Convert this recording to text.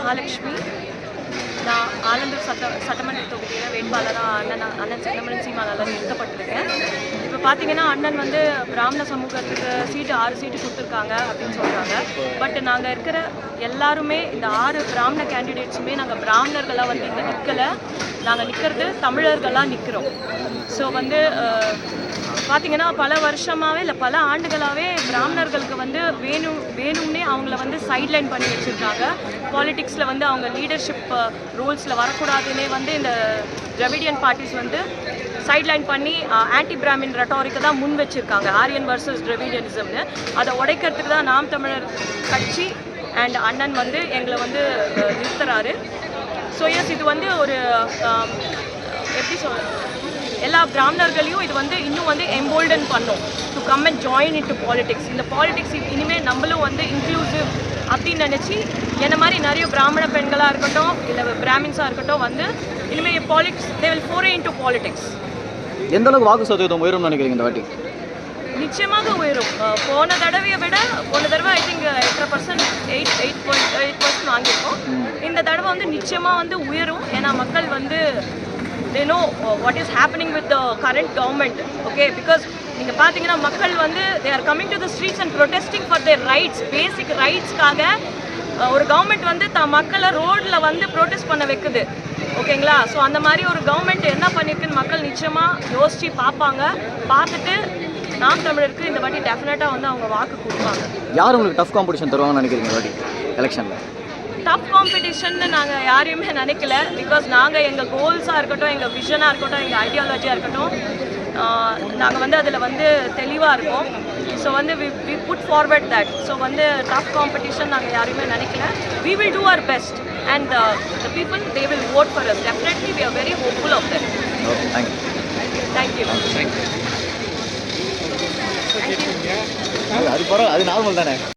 மகாலட்சுமி. நான் ஆலந்தூர் சட்டமன்ற தொகுதியில் வேட்பாளராக அண்ணன் செந்தமிழன் சீமானால நிறுத்தப்பட்டிருக்கேன். இப்போ பார்த்தீங்கன்னா அண்ணன் வந்து பிராமண சமூகத்துக்கு 6 சீட்டு கொடுத்துருக்காங்க அப்படின்னு சொல்கிறாங்க. பட் நாங்கள் இருக்கிற எல்லாருமே இந்த 6 பிராமண கேண்டிடேட்ஸுமே நாங்கள் பிராமணர்களாக வந்து இங்கே நிற்கலை. நாங்கள் நிற்கிறது தமிழர்களாக நிற்கிறோம். ஸோ வந்து பார்த்தீங்கன்னா பல வருஷமாகவே இல்லை பல ஆண்டுகளாகவே பிராமணர்களுக்கு வந்து வேணும்னே அவங்கள வந்து சைட்லைன் பண்ணி வச்சுருக்காங்க. பாலிடிக்ஸில் வந்து அவங்க லீடர்ஷிப் ரோல்ஸில் வரக்கூடாதுன்னே வந்து இந்த திராவிடியன் பார்ட்டிஸ் வந்து சைட்லைன் பண்ணி ஆன்டி பிராமின் ரெட்டாரிக்கை தான் முன் வச்சுருக்காங்க. ஆரியன் வர்சஸ் திராவிடியனிசம்னு. அதை உடைக்கிறதுக்கு தான் நாம் தமிழர் கட்சி அண்ட் அண்ணன் வந்து எங்களை வந்து நிறுத்துறாரு. ஸோ எஸ், இது வந்து ஒரு எப்படி சொல்கிறது, எல்லா பிராமணர்களையும் இது வந்து இன்னும் வந்து எம்போல்டன் பண்ணும் to come and join in to politics. இந்த பாலிடிக்ஸ் இனிமேல் நம்மளும் வந்து இன்க்ளூசிவ் அப்படின்னு நினச்சி என்ன மாதிரி நிறைய பிராமண பெண்களாக இருக்கட்டும் இல்லை பிராமின்ஸாக இருக்கட்டும் வந்து இனிமேல் politics they will foray into politics. எந்த அளவுக்கு வாக்கு சதவீதம் உயரும் நினைக்கிறீங்க இந்த வாட்டி? நிச்சயமாக உயரும். போன தடவை ஐ திங்க் 8% வாங்கியிருக்கோம். இந்த தடவை வந்து நிச்சயமாக வந்து உயரும். ஏன்னா மக்கள் வந்து they know what is happening with the current government, okay, because நீங்க பாத்தீங்கன்னா மக்கள் வந்து they are coming to the streets and protesting for their rights, basic rights-காக ஒரு கவர்மெண்ட் வந்து மக்களை ரோட்ல வந்து ப்ரொடெஸ்ட் பண்ண வைக்குது. ஓகேங்களா? ஸோ அந்த மாதிரி ஒரு கவர்மெண்ட் என்ன பண்ணியிருக்குன்னு மக்கள் நிச்சயமாக யோசித்து பார்ப்பாங்க. பார்த்துட்டு நாம் தமிழருக்கு இந்த வாட்டி டெஃபினட்டாக வந்து அவங்க வாக்கு கொடுப்பாங்க. யார் உங்களுக்கு டஃப் காம்படிஷன் தருவாங்கன்னு நினைக்கிறீங்க வாட்டி எலெக்ஷனில்? டஃப் காம்படிஷன்னு நாங்கள் யாரையுமே நினைக்கல. பிகாஸ் நாங்கள் எங்கள் கோல்ஸாக இருக்கட்டும், எங்கள் விஷனாக இருக்கட்டும், எங்கள் ஐடியாலஜியாக இருக்கட்டும், நாங்கள் வந்து அதில் வந்து தெளிவாக இருக்கோம். ஸோ வந்து we put forward that. So வந்து டஃப் காம்படிஷன் நாங்கள் யாரையுமே நினைக்கல. We will do our best and the people they will vote for us. Definitely we are very hopeful of them. Thank you. அது நார்மல் தானே.